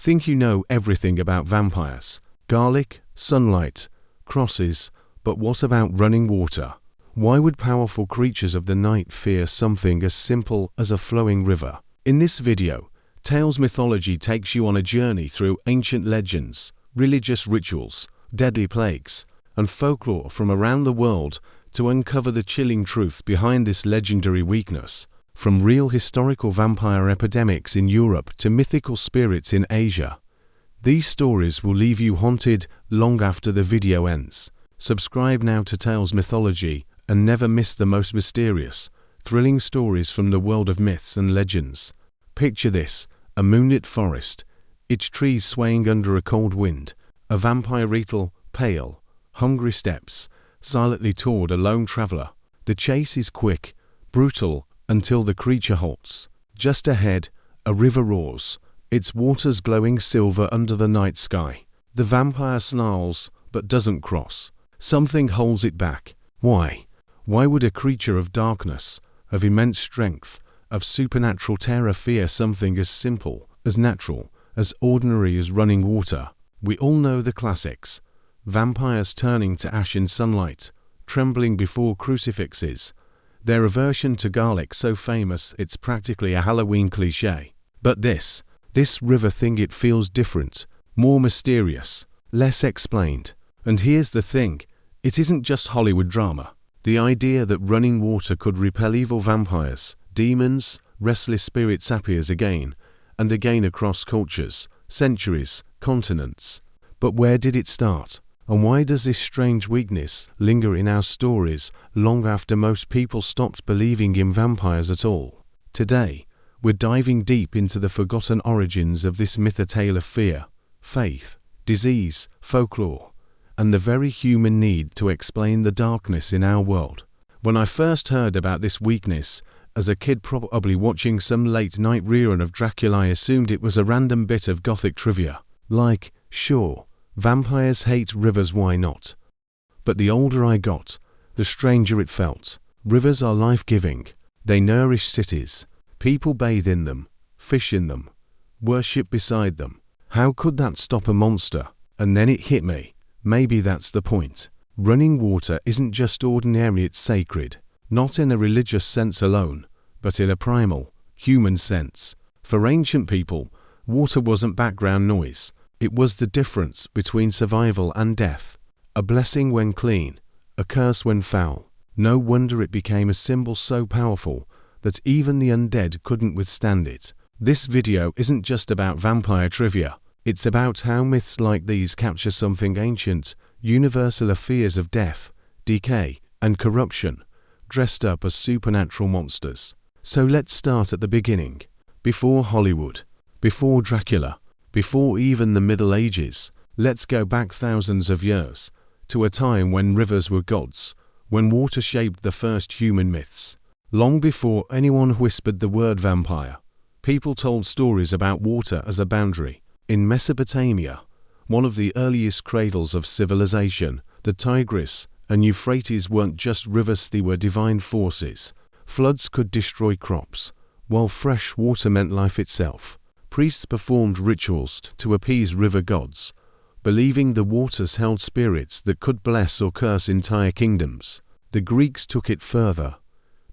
think you know everything about vampires. Garlic, sunlight, crosses, but what about running water? Why would powerful creatures of the night fear something as simple as a flowing river? In this video, Tales Mythology takes you on a journey through ancient legends, religious rituals, deadly plagues, and folklore from around the world to uncover the chilling truth behind this legendary weakness. From real historical vampire epidemics in Europe to mythical spirits in Asia, these stories will leave you haunted long after the video ends. Subscribe now to Tales Mythology and never miss the most mysterious, thrilling stories from the world of myths and legends. Picture this: a moonlit forest, its trees swaying under a cold wind, a vampire pale, hungry steps, silently toward a lone traveler. The chase is quick, brutal, until the creature halts. Just ahead, a river roars, its waters glowing silver under the night sky. The vampire snarls, but doesn't cross. Something holds it back. Why? Why would a creature of darkness, of immense strength, of supernatural terror fear something as simple, as natural, as ordinary as running water? We all know the classics. Vampires turning to ash in sunlight, trembling before crucifixes. Their aversion to garlic so famous it's practically a Halloween cliché. But this river thing, it feels different, more mysterious, less explained. And here's the thing, it isn't just Hollywood drama. The idea that running water could repel evil vampires, demons, restless spirits appears again and again across cultures, centuries, continents. But where did it start? And why does this strange weakness linger in our stories long after most people stopped believing in vampires at all? Today, we're diving deep into the forgotten origins of this myth, a tale of fear, faith, disease, folklore, and the very human need to explain the darkness in our world. When I first heard about this weakness, as a kid probably watching some late-night rerun of Dracula, I assumed it was a random bit of gothic trivia. Like, sure, vampires hate rivers, why not? But the older I got, the stranger it felt. Rivers are life-giving. They nourish cities. People bathe in them, fish in them, worship beside them. How could that stop a monster? And then it hit me. Maybe that's the point. Running water isn't just ordinary, it's sacred. Not in a religious sense alone, but in a primal, human sense. For ancient people, water wasn't background noise. It was the difference between survival and death. A blessing when clean, a curse when foul. No wonder it became a symbol so powerful that even the undead couldn't withstand it. This video isn't just about vampire trivia. It's about how myths like these capture something ancient, universal, fears of death, decay, and corruption, dressed up as supernatural monsters. So let's start at the beginning. Before Hollywood, before Dracula, before even the Middle Ages, let's go back thousands of years, to a time when rivers were gods, when water shaped the first human myths. Long before anyone whispered the word vampire, people told stories about water as a boundary. In Mesopotamia, one of the earliest cradles of civilization, the Tigris and Euphrates weren't just rivers, they were divine forces. Floods could destroy crops, while fresh water meant life itself. Priests performed rituals to appease river gods, believing the waters held spirits that could bless or curse entire kingdoms. The Greeks took it further.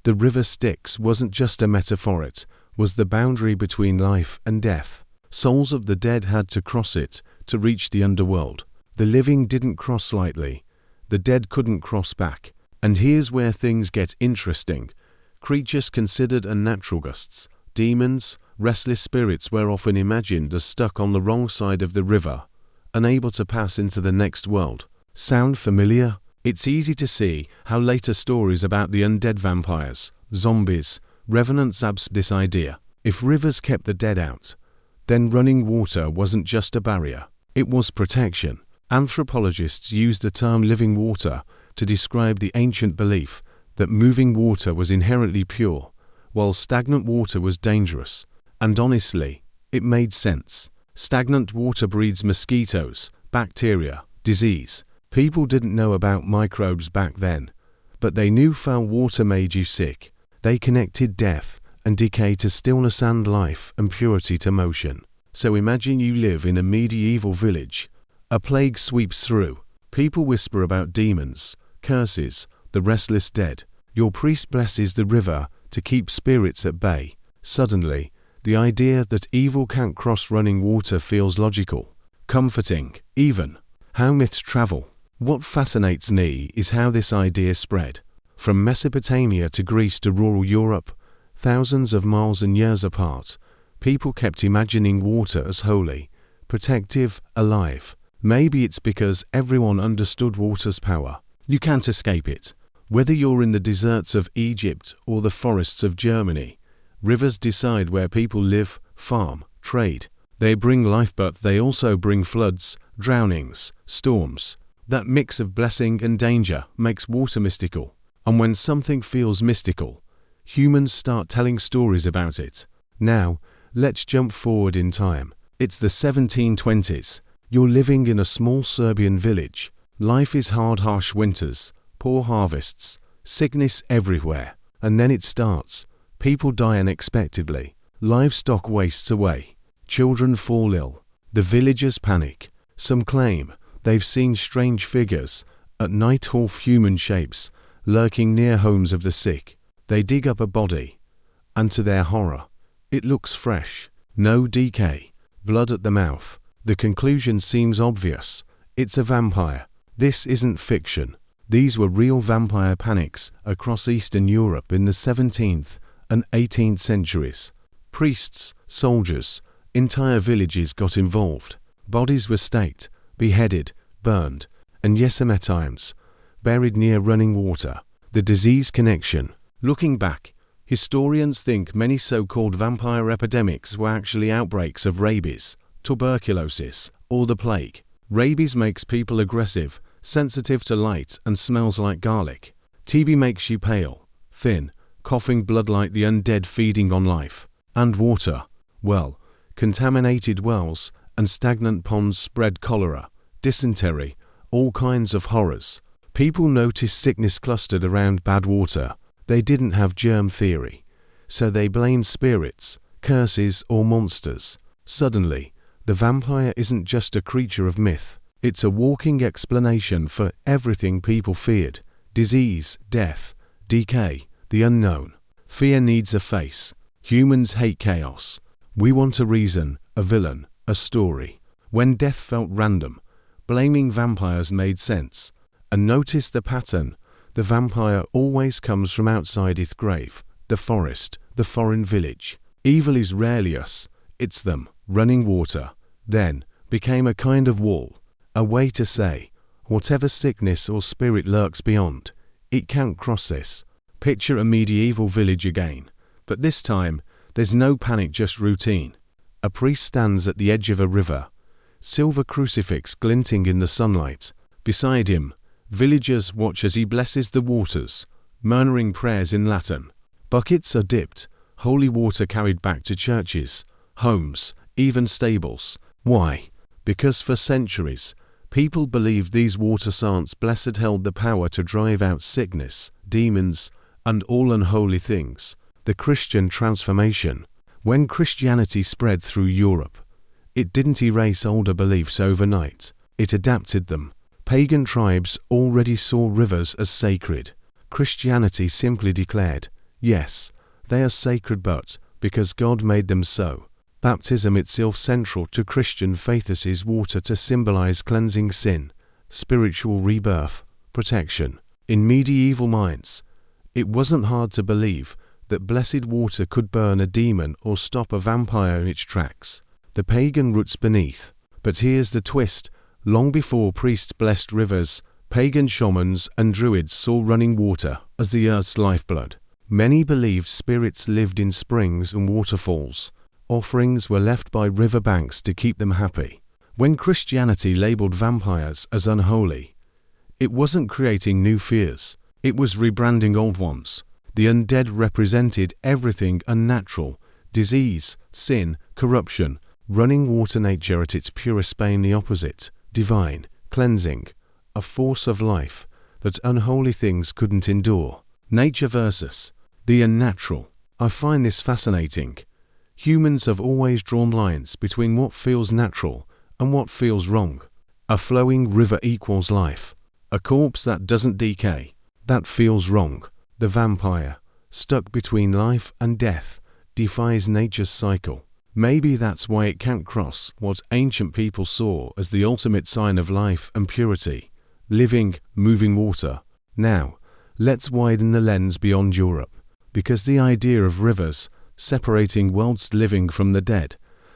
The river Styx wasn't just a metaphor, it was the boundary between life and death. Souls of the dead had to cross it to reach the underworld. The living didn't cross lightly. The dead couldn't cross back. And here's where things get interesting. Creatures considered unnatural, ghosts, demons, restless spirits were often imagined as stuck on the wrong side of the river, unable to pass into the next world. Sound familiar? It's easy to see how later stories about the undead vampires, zombies, revenants absorbed this idea. If rivers kept the dead out, then running water wasn't just a barrier, it was protection. Anthropologists use the term living water to describe the ancient belief that moving water was inherently pure, while stagnant water was dangerous. And honestly, it made sense. Stagnant water breeds mosquitoes, bacteria, disease. People didn't know about microbes back then, but they knew foul water made you sick. They connected death and decay to stillness and life and purity to motion. So imagine you live in a medieval village. A plague sweeps through. People whisper about demons, curses, the restless dead. Your priest blesses the river to keep spirits at bay. Suddenly, the idea that evil can't cross running water feels logical, comforting, even. How myths travel. What fascinates me is how this idea spread. From Mesopotamia to Greece to rural Europe, thousands of miles and years apart, people kept imagining water as holy, protective, alive. Maybe it's because everyone understood water's power. You can't escape it. Whether you're in the deserts of Egypt or the forests of Germany, rivers decide where people live, farm, trade. They bring life, but they also bring floods, drownings, storms. That mix of blessing and danger makes water mystical. And when something feels mystical, humans start telling stories about it. Now, let's jump forward in time. It's the 1720s. You're living in a small Serbian village. Life is hard, harsh winters, poor harvests, sickness everywhere. And then it starts. People die unexpectedly. Livestock wastes away. Children fall ill. The villagers panic. Some claim they've seen strange figures, at night half-human shapes, lurking near homes of the sick. They dig up a body, and to their horror, it looks fresh. No decay. Blood at the mouth. The conclusion seems obvious. It's a vampire. This isn't fiction. These were real vampire panics across Eastern Europe in the 17th and 18th centuries. Priests, soldiers, entire villages got involved. Bodies were staked, beheaded, burned, and yes, sometimes buried near running water. The disease connection. Looking back, historians think many so-called vampire epidemics were actually outbreaks of rabies, tuberculosis, or the plague. Rabies makes people aggressive, sensitive to light, and smells like garlic. TB makes you pale, thin, coughing blood like the undead feeding on life. And water, well, contaminated wells and stagnant ponds spread cholera, dysentery, all kinds of horrors. People noticed sickness clustered around bad water. They didn't have germ theory, so they blamed spirits, curses, or monsters. Suddenly, the vampire isn't just a creature of myth. It's a walking explanation for everything people feared: disease, death, decay, the unknown. Fear needs a face. Humans hate chaos. We want a reason, a villain, a story. When death felt random, blaming vampires made sense. And notice the pattern. The vampire always comes from outside its grave, the forest, the foreign village. Evil is rarely us, it's them. Running water, then, became a kind of wall, a way to say, whatever sickness or spirit lurks beyond, it can't cross this. Picture a medieval village again, but this time, there's no panic, just routine. A priest stands at the edge of a river, silver crucifix glinting in the sunlight. Beside him, villagers watch as he blesses the waters, murmuring prayers in Latin. Buckets are dipped, holy water carried back to churches, homes, even stables. Why? Because for centuries, people believed these water saints blessed held the power to drive out sickness, demons, and all unholy things. The Christian transformation. When Christianity spread through Europe, it didn't erase older beliefs overnight. It adapted them. Pagan tribes already saw rivers as sacred. Christianity simply declared, yes, they are sacred, but because God made them so. Baptism itself central to Christian faith is water to symbolize cleansing sin, spiritual rebirth, protection. In medieval minds, it wasn't hard to believe that blessed water could burn a demon or stop a vampire in its tracks. The pagan roots beneath. But here's the twist. Long before priests blessed rivers, pagan shamans and druids saw running water as the earth's lifeblood. Many believed spirits lived in springs and waterfalls. Offerings were left by riverbanks to keep them happy. When Christianity labeled vampires as unholy, it wasn't creating new fears. It was rebranding old ones. The undead represented everything unnatural: disease, sin, corruption. Running water, nature at its purest, Spain the opposite, divine, cleansing, a force of life that unholy things couldn't endure. Nature versus the unnatural. I find this fascinating. Humans have always drawn lines between what feels natural and what feels wrong. A flowing river equals life. A corpse that doesn't decay, that feels wrong. The vampire, stuck between life and death, defies nature's cycle. Maybe that's why it can't cross what ancient people saw as the ultimate sign of life and purity: living, moving water. Now, let's widen the lens beyond Europe, because the idea of rivers separating world's living from the dead,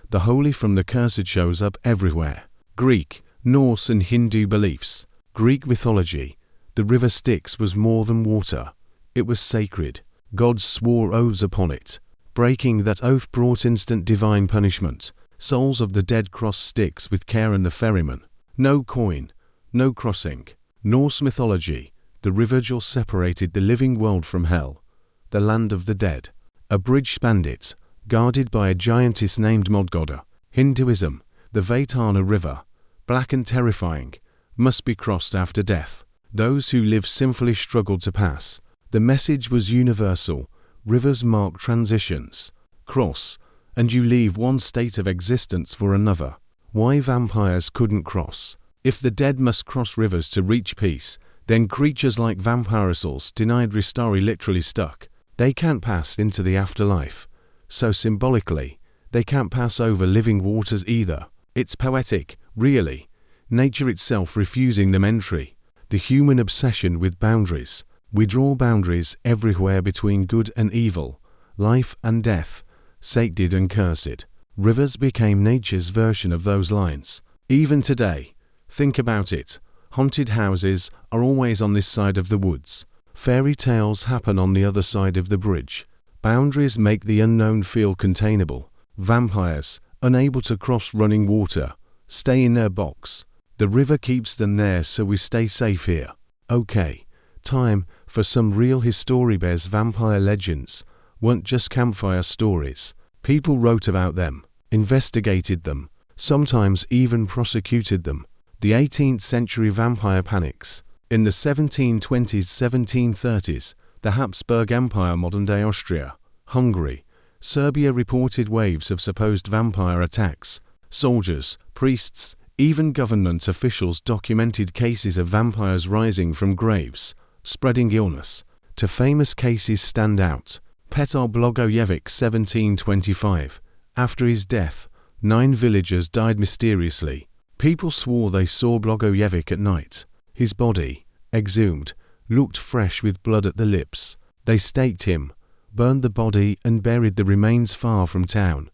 the holy from the cursed, shows up everywhere. Greek, Norse and Hindu beliefs. Greek mythology, the river Styx was more than water. It was sacred. Gods swore oaths upon it. Breaking that oath brought instant divine punishment. Souls of the dead crossed Styx with care and the ferryman. No coin, no crossing. Norse mythology, the river Gjol separated the living world from hell, the land of the dead. A bridge spanned it, guarded by a giantess named Modgoda. Hinduism, the Vaitana River, black and terrifying, must be crossed after death. Those who live sinfully struggled to pass. The message was universal. Rivers mark transitions. Cross, and you leave one state of existence for another. Why vampires couldn't cross? If the dead must cross rivers to reach peace, then creatures like vampirosaurs, denied Ristari, literally stuck. They can't pass into the afterlife. So symbolically, they can't pass over living waters either. It's poetic, really. Nature itself refusing them entry. The human obsession with boundaries. We draw boundaries everywhere between good and evil, life and death, sacred and cursed. Rivers became nature's version of those lines. Even today, think about it. Haunted houses are always on this side of the woods. Fairy tales happen on the other side of the bridge. Boundaries make the unknown feel containable. Vampires, unable to cross running water, stay in their box. The river keeps them there, so we stay safe here. Okay, time for some real history. Bears. Vampire legends weren't just campfire stories. People wrote about them, investigated them, sometimes even prosecuted them. The 18th century vampire panics. In the 1720s, 1730s, the Habsburg Empire, modern-day Austria, Hungary, Serbia reported waves of supposed vampire attacks. Soldiers, priests, even government officials documented cases of vampires rising from graves, spreading illness. Two famous cases stand out. Petar Blagojevic, 1725. After his death, 9 villagers died mysteriously. People swore they saw Blagojevic at night. His body, exhumed, looked fresh with blood at the lips. They staked him, burned the body and buried the remains far from town,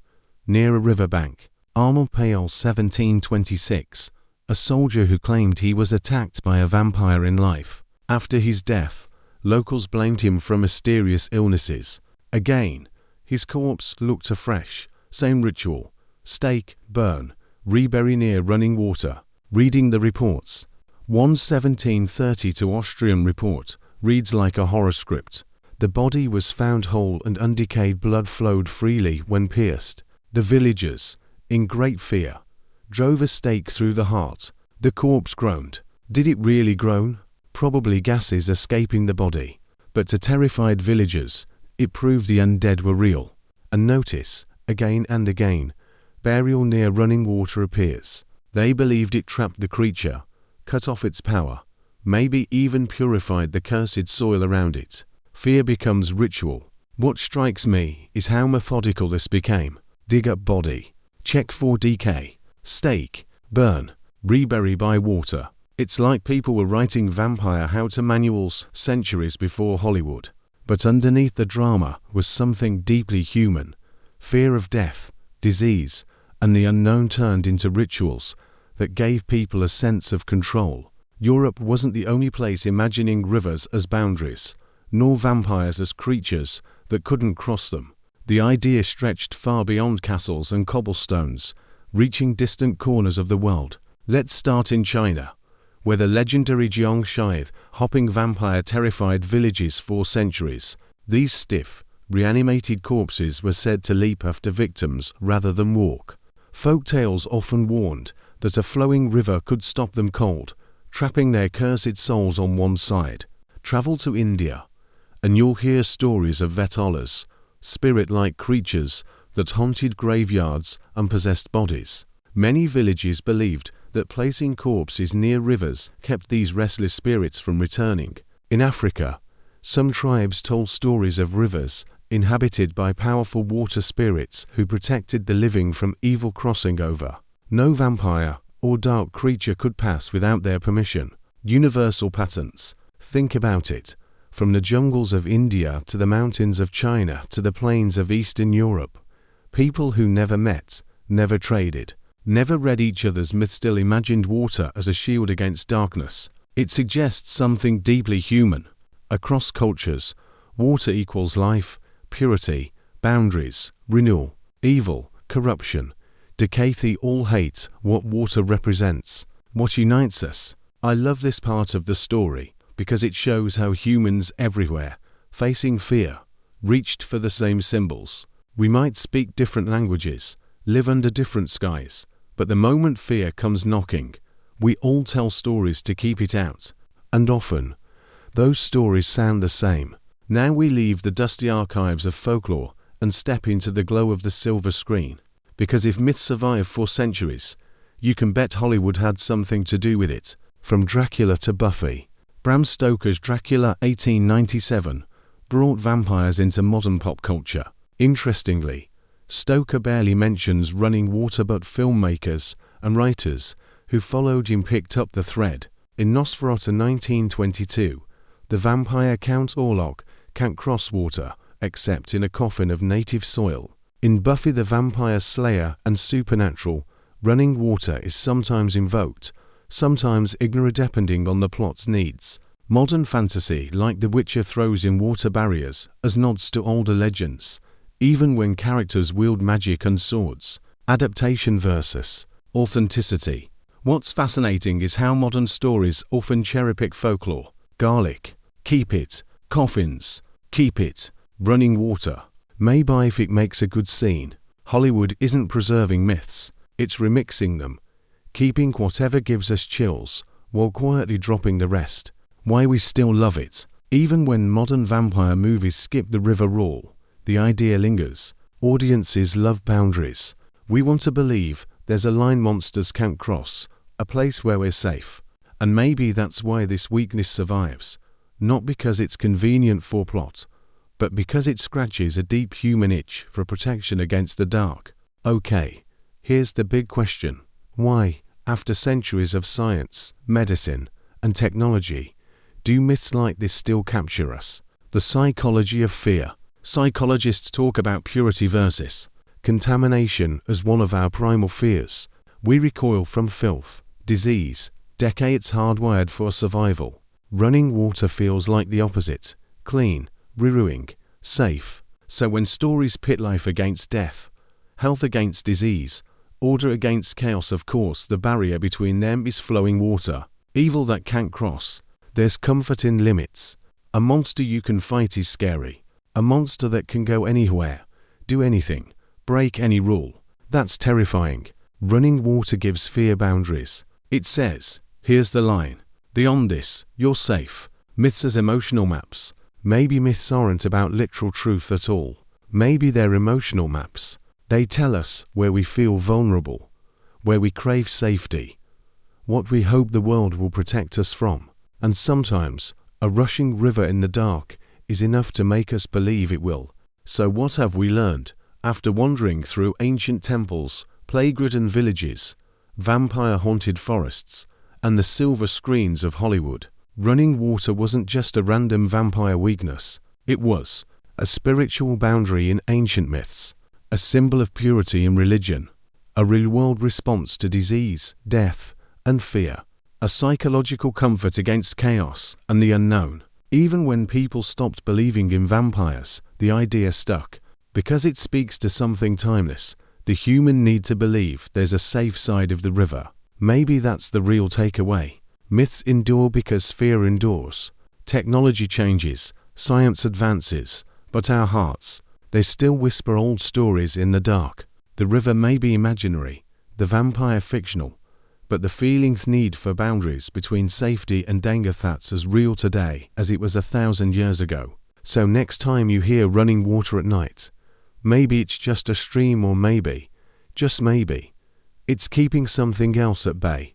near a riverbank. Armel Payol, 1726. A soldier who claimed he was attacked by a vampire in life. After his death, locals blamed him for mysterious illnesses. Again, his corpse looked afresh. Same ritual. Stake, burn, rebury near running water. Reading the reports. One 1732 Austrian report reads like a horror script. The body was found whole and undecayed. Blood flowed freely when pierced. The villagers, in great fear, drove a stake through the heart. The corpse groaned. Did it really groan? Probably gases escaping the body. But to terrified villagers, it proved the undead were real. And notice, again and again, burial near running water appears. They believed it trapped the creature, cut off its power, maybe even purified the cursed soil around it. Fear becomes ritual. What strikes me is how methodical this became. Dig up body, check for decay, stake, burn, rebury by water. It's like people were writing vampire how-to manuals centuries before Hollywood. But underneath the drama was something deeply human. Fear of death, disease, and the unknown turned into rituals that gave people a sense of control. Europe wasn't the only place imagining rivers as boundaries, nor vampires as creatures that couldn't cross them. The idea stretched far beyond castles and cobblestones, reaching distant corners of the world. Let's start in China, where the legendary Jiang Shide hopping vampire terrified villages for centuries. These stiff, reanimated corpses were said to leap after victims rather than walk. Folk tales often warned that a flowing river could stop them cold, trapping their cursed souls on one side. Travel to India, and you'll hear stories of Vetalas, spirit-like creatures that haunted graveyards and possessed bodies. Many villages believed that placing corpses near rivers kept these restless spirits from returning. In Africa, some tribes told stories of rivers inhabited by powerful water spirits who protected the living from evil crossing over. No vampire or dark creature could pass without their permission. Universal patterns. Think about it. From the jungles of India to the mountains of China to the plains of Eastern Europe, people who never met, never traded, never read each other's myths still imagined water as a shield against darkness. It suggests something deeply human. Across cultures, water equals life, purity, boundaries, renewal, evil, corruption. Decay. All hate what water represents. What unites us? I love this part of the story because it shows how humans everywhere, facing fear, reached for the same symbols. We might speak different languages, live under different skies, but the moment fear comes knocking, we all tell stories to keep it out. And often, those stories sound the same. Now we leave the dusty archives of folklore and step into the glow of the silver screen. Because if myths survive for centuries, you can bet Hollywood had something to do with it. From Dracula to Buffy, Bram Stoker's Dracula 1897 brought vampires into modern pop culture. Interestingly, Stoker barely mentions running water, but filmmakers and writers who followed him picked up the thread. In Nosferatu 1922, the vampire Count Orlok can't cross water except in a coffin of native soil. In Buffy the Vampire Slayer and Supernatural, running water is sometimes invoked, sometimes ignored depending on the plot's needs. Modern fantasy like The Witcher throws in water barriers as nods to older legends, even when characters wield magic and swords. Adaptation versus authenticity. What's fascinating is how modern stories often cherry-pick folklore. Garlic, keep it. Coffins, keep it. Running water, maybe if it makes a good scene. Hollywood isn't preserving myths, it's remixing them, keeping whatever gives us chills, while quietly dropping the rest. Why we still love it. Even when modern vampire movies skip the river rule, the idea lingers. Audiences love boundaries. We want to believe there's a line monsters can't cross, a place where we're safe. And maybe that's why this weakness survives. Not because it's convenient for plot, but because it scratches a deep human itch for protection against the dark. Okay, here's the big question. Why, after centuries of science, medicine, and technology, do myths like this still capture us? The psychology of fear. Psychologists talk about purity versus contamination as one of our primal fears. We recoil from filth, disease, decay. It's hardwired for survival. Running water feels like the opposite. Clean, renewing, safe. So when stories pit life against death, health against disease, order against chaos, of course the barrier between them is flowing water. Evil that can't cross. There's comfort in limits. A monster you can fight is scary. A monster that can go anywhere, do anything, break any rule. That's terrifying. Running water gives fear boundaries. It says, here's the line. Beyond this, you're safe. Myths as emotional maps. Maybe myths aren't about literal truth at all. Maybe they're emotional maps. They tell us where we feel vulnerable, where we crave safety, what we hope the world will protect us from. And sometimes, a rushing river in the dark is enough to make us believe it will. So what have we learned? After wandering through ancient temples, plague-ridden villages, vampire-haunted forests, and the silver screens of Hollywood, running water wasn't just a random vampire weakness. It was a spiritual boundary in ancient myths, a symbol of purity in religion, a real-world response to disease, death, and fear, a psychological comfort against chaos and the unknown. Even when people stopped believing in vampires, the idea stuck, because it speaks to something timeless, the human need to believe there's a safe side of the river. Maybe that's the real takeaway. Myths endure because fear endures. Technology changes, science advances, but our hearts, they still whisper old stories in the dark. The river may be imaginary, the vampire fictional, but the feeling's need for boundaries between safety and danger, that's as real today as it was 1,000 years ago. So next time you hear running water at night, Maybe it's just a stream, or maybe, just maybe, it's keeping something else at bay.